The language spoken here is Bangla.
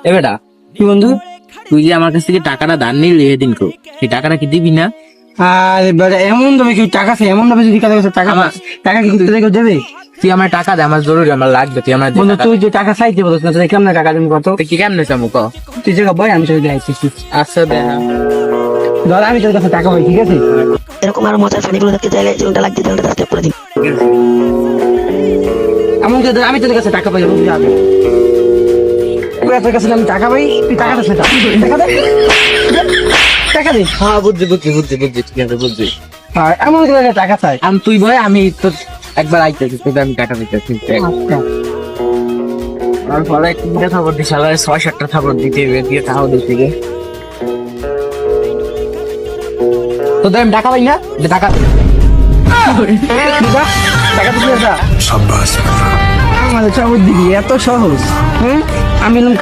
এ বেটা, কি বন্ধু? তুই যে আমার কাছ থেকে টাকাটা ধার নিলি এদিন কো, সেই টাকাটা কি দিবি না? আরে বেটা, এমন ভাবে কেউ টাকা চাই, এমন ভাবে যদি কারো কাছে টাকা আমার- টাকা কি কোথা থেকে দেবে? তুই আমার টাকা দে, আমার জরুরি, আমার লাগবে। তুই আমার বন্ধু, তুই যে টাকা চাইতে বলছ না, তুই কেমন টাকা দিবি কত? তুই কি কেমনে চামু ক? তুই যে বই, আমি তোকে দিয়েছি। আচ্ছা দে। ধর, আমি তোর কাছে টাকা পাই, ঠিক আছে? এরকম আরো মজার ফানিগুলো দেখতে চাইলে চ্যানেলটা লাইক দিয়ে চ্যানেলটা সাবস্ক্রাইব করে দিন। এমন করে ধর, আমি তোর কাছে টাকা পাই, বুঝলি? আমি তোর কাছে আমি টাকা পাই, তুই টাকা দিস না। টাকা দে, টাকা দে। হ্যাঁ বুঝছি বুঝছি বুঝছি বুঝছি, ঠিক আছে বুঝছি। আর এমন করে টাকা চাই। আমি তুই ভয়, আমি তোর একবার আইতেছি, তোকে আমি টাকা দিতেছি। আচ্ছা। আর পরে তিনটা খবর দিস, আবার 6-7টা খবর দিতে হবে, দিয়ে তাও দিতে হবে। তোদের আমি টাকা পাই না, দে টাকা দে। টাকা দিস না? আমার চাবুর দিবি, এত সহজ? হ্যাঁ, আমি